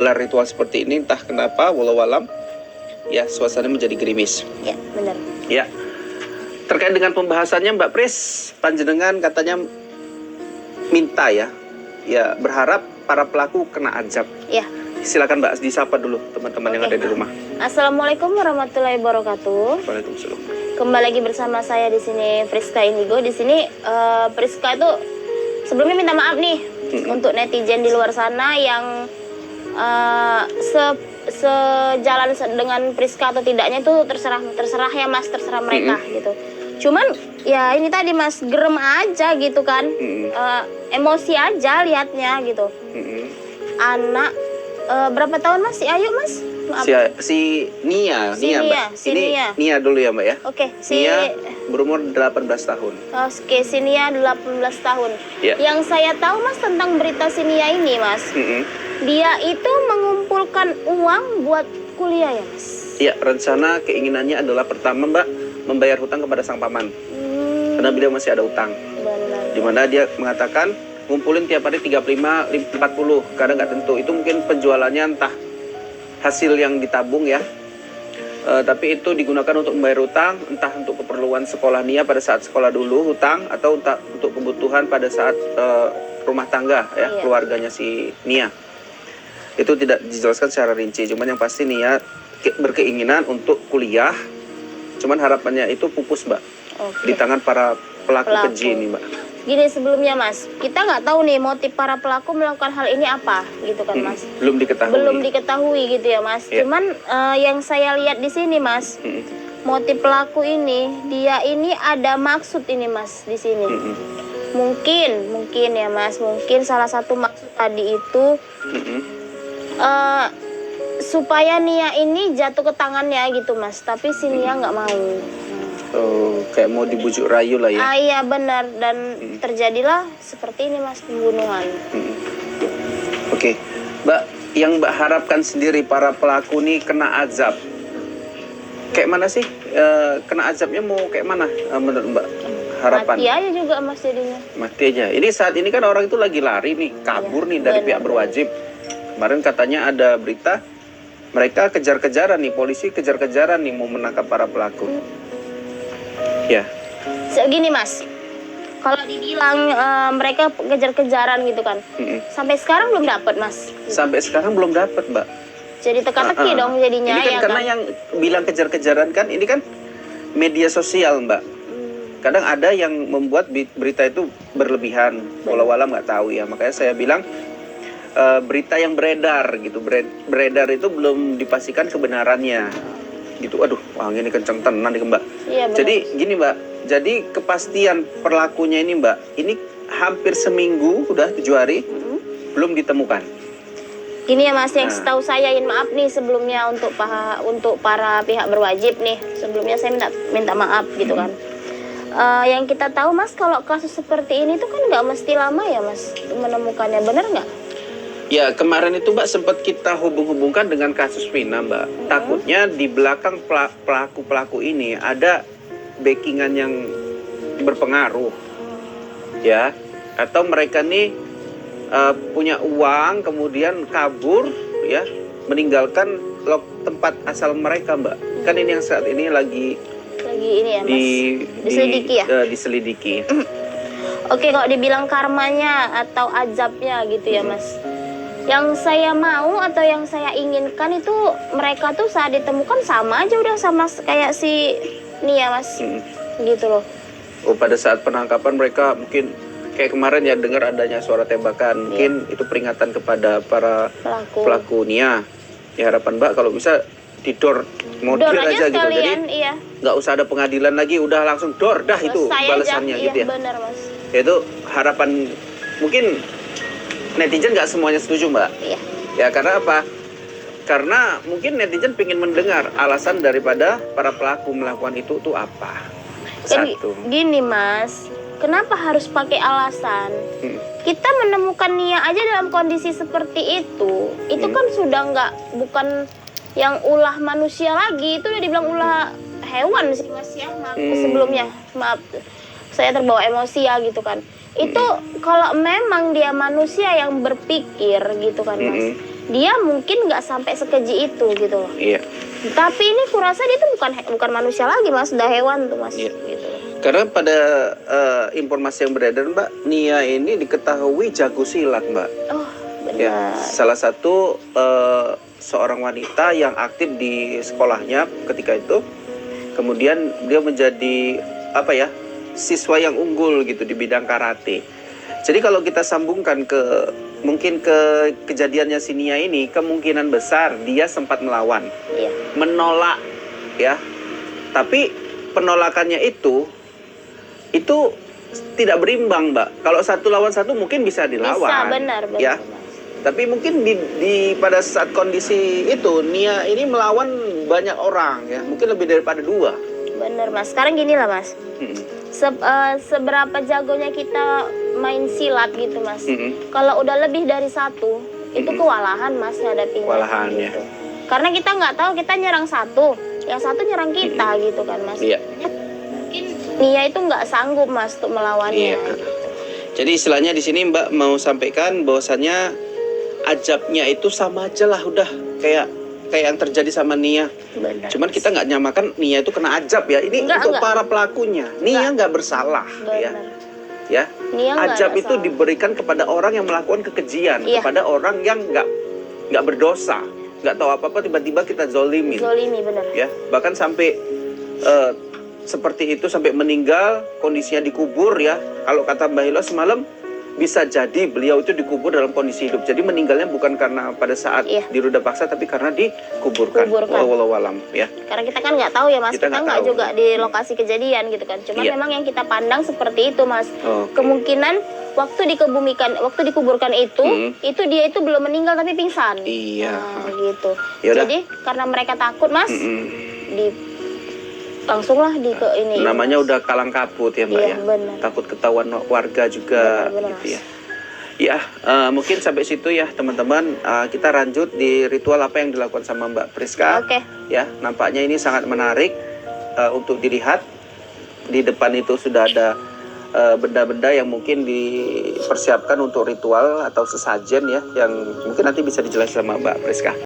ritual seperti ini, entah kenapa, walau alam, ya suasana menjadi gerimis. Ya, benar. Ya, terkait dengan pembahasannya Mbak Pris, panjenengan katanya minta ya berharap para pelaku kena azab. Ya. Silakan Mbak disapa dulu teman-teman yang ada di rumah. Assalamualaikum warahmatullahi wabarakatuh. Waalaikumsalam. Kembali lagi bersama saya di sini Friska Indigo. Di sini Friska itu sebelumnya minta maaf nih untuk netizen di luar sana yang sejalan dengan Friska atau tidaknya itu terserah ya Mas, terserah mereka gitu. Cuman ya ini tadi Mas, gerem aja gitu kan, emosi aja liatnya gitu. Anak berapa tahun Mas? Si Ayu Mas? Maaf. Si Nia, Mbak. Nia. Nia dulu ya Mbak ya. Oke, Nia berumur 18 tahun. Oke, si Nia 18 tahun. Ya. Yang saya tahu Mas tentang berita si Nia ini Mas, dia itu mengumpulkan uang buat kuliah ya Mas? Iya, rencana keinginannya adalah pertama Mbak, membayar hutang kepada sang paman. Karena beliau masih ada hutang. Benar. Dimana dia mengatakan ngumpulin tiap hari 35, 40, kadang nggak tentu. Itu mungkin penjualannya entah hasil yang ditabung ya. Tapi itu digunakan untuk membayar hutang, entah untuk keperluan sekolah Nia pada saat sekolah dulu hutang, atau entah untuk kebutuhan pada saat rumah tangga ya, keluarganya si Nia. Itu tidak dijelaskan secara rinci, cuman yang pasti Nia berkeinginan untuk kuliah, cuman harapannya itu pupus Mbak, di tangan para pelaku keji ini Mbak. Gini sebelumnya Mas, kita nggak tahu nih motif para pelaku melakukan hal ini apa gitu kan Mas. Belum diketahui. Belum diketahui gitu ya Mas. Cuman yang saya lihat di sini Mas, motif pelaku ini, dia ini ada maksud ini Mas di sini. Mungkin ya Mas, mungkin salah satu maksud tadi itu supaya Nia ini jatuh ke tangannya gitu Mas, tapi si Nia nggak mau. Oh, kayak mau dibujuk rayu lah ya. Iya benar, dan terjadilah seperti ini Mas, pembunuhan. Oke, Mbak, yang Mbak harapkan sendiri para pelaku ini kena azab. Kayak mana sih? Kena azabnya mau kayak mana menurut Mbak? Harapan? Mati aja juga Mas jadinya. Mati aja. Ini saat ini kan orang itu lagi lari nih, kabur nih dari pihak berwajib. Kemarin katanya ada berita mereka kejar-kejaran nih, polisi kejar-kejaran nih mau menangkap para pelaku. Ya. Segini Mas, kalau dibilang mereka kejar-kejaran gitu kan, sampai sekarang belum dapat Mas. Sampai sekarang belum dapat Mbak. Jadi teka-teki dong jadinya. Ini kan ya karena kan? yang bilang kejar-kejaran kan ini kan media sosial Mbak. Kadang ada yang membuat berita itu berlebihan, walau alam nggak tahu ya. Makanya saya bilang berita yang beredar gitu, beredar itu belum dipastikan kebenarannya. Gitu, aduh, wah ini kenceng tenan nih Mbak. Iya, jadi gini Mbak, jadi kepastian pelakunya ini Mbak, ini hampir seminggu, udah 7 hari, belum ditemukan. Gini ya Mas, yang setahu saya, maaf nih sebelumnya untuk para pihak berwajib nih, sebelumnya saya minta maaf gitu kan. Yang kita tahu Mas, kalau kasus seperti ini tuh kan nggak mesti lama ya Mas menemukannya, bener nggak? Ya kemarin itu Mbak sempat kita hubung-hubungkan dengan kasus Vina Mbak. Takutnya di belakang pelaku-pelaku ini ada backingan yang berpengaruh, ya. Atau mereka nih punya uang kemudian kabur, ya, meninggalkan tempat asal mereka Mbak. Kan ini yang saat ini lagi ini ya Mas, diselidiki ya. Diselidiki. Oke, kalau dibilang karmanya atau azabnya gitu ya Mas. Yang saya mau atau yang saya inginkan itu mereka tuh saat ditemukan sama aja udah sama kayak si Nia Mas. Gitu loh. Oh, pada saat penangkapan mereka mungkin kayak kemarin ya dengar adanya suara tembakan. Mungkin itu peringatan kepada para pelaku Nia. Ya harapan Mbak kalau bisa didor model aja gitu. Jadi nggak usah ada pengadilan lagi, udah langsung dor dah itu balasannya gitu ya. Benar Mas. Itu harapan mungkin netizen nggak semuanya setuju Mbak. Iya. Ya karena apa? Karena mungkin netizen ingin mendengar alasan daripada para pelaku melakukan itu tuh apa. Satu. Gini Mas, kenapa harus pakai alasan? Kita menemukan Nia aja dalam kondisi seperti itu kan sudah bukan yang ulah manusia lagi, itu udah dibilang ulah hewan sih Mas ya. Sebelumnya maaf, saya terbawa emosi ya gitu kan. Itu kalau memang dia manusia yang berpikir gitu kan Mas, dia mungkin nggak sampai sekeji itu gitu loh. Iya. Tapi ini kurasa dia tuh bukan manusia lagi mas, udah hewan tuh mas. Iya. Gitu. Karena pada informasi yang beredar Mbak, Nia ini diketahui jago silat Mbak. Oh benar. Ya, salah satu seorang wanita yang aktif di sekolahnya ketika itu. Kemudian dia menjadi apa ya, siswa yang unggul gitu di bidang karate. Jadi kalau kita sambungkan mungkin ke kejadiannya si Nia ini, kemungkinan besar dia sempat melawan, Iya. menolak ya. Tapi penolakannya itu tidak berimbang Mbak. Kalau 1 lawan 1 mungkin bisa dilawan. Bisa benar Ya. mas. Tapi mungkin pada saat kondisi itu Nia ini melawan banyak orang ya, mungkin lebih daripada 2. Bener mas. Sekarang gini lah mas. Seberapa jagonya kita main silat gitu mas. Kalau udah lebih dari 1 itu kewalahan mas ngadepinnya. Kewalahan, gitu. ya. Karena kita nggak tahu kita nyerang 1, yang 1 nyerang kita gitu kan mas. Iya. Mungkin Nia itu nggak sanggup mas untuk melawannya. Iya. Jadi istilahnya di sini Mbak mau sampaikan bahwasannya ajabnya itu sama aja lah, udah kayak yang terjadi sama Nia. Benar. Cuman kita nggak nyamakan Nia itu kena ajab ya. Ini untuk para pelakunya. Nia nggak bersalah ya. Benar. Ya. Nia nggak Ajab ada itu salah. diberikan kepada orang yang melakukan kekejian, Iya. kepada orang yang nggak berdosa, nggak tahu apa-apa tiba-tiba kita zolimin. Zolimi benar. Ya, bahkan sampai seperti itu sampai meninggal, kondisinya dikubur ya. Kalau kata Mbak Hilo semalam, bisa jadi beliau itu dikubur dalam kondisi hidup. Jadi meninggalnya bukan karena pada saat Iya. di ruda paksa, tapi karena dikuburkan. Wallahu alam ya. Karena kita kan nggak tahu ya mas, Kita kita nggak nggak tahu. juga di lokasi kejadian gitu kan. Cuman Iya. memang yang kita pandang seperti itu mas. Oke. Kemungkinan waktu dikuburkan itu dia itu belum meninggal tapi pingsan. Iya. Nah, gitu. Yaudah. Jadi karena mereka takut mas, Mm-mm. langsunglah ini. Namanya mas. udah kalang kabut ya Mbak Iya, ya. benar. Takut ketahuan warga juga Benar, gitu Mas. ya. Ya, mungkin sampai situ ya teman-teman. Kita lanjut di ritual apa yang dilakukan sama Mbak Priska. Oke. Ya, nampaknya ini sangat menarik untuk dilihat. Di depan itu sudah ada benda-benda yang mungkin dipersiapkan untuk ritual atau sesajen ya, yang mungkin nanti bisa dijelaskan sama Mbak Priska.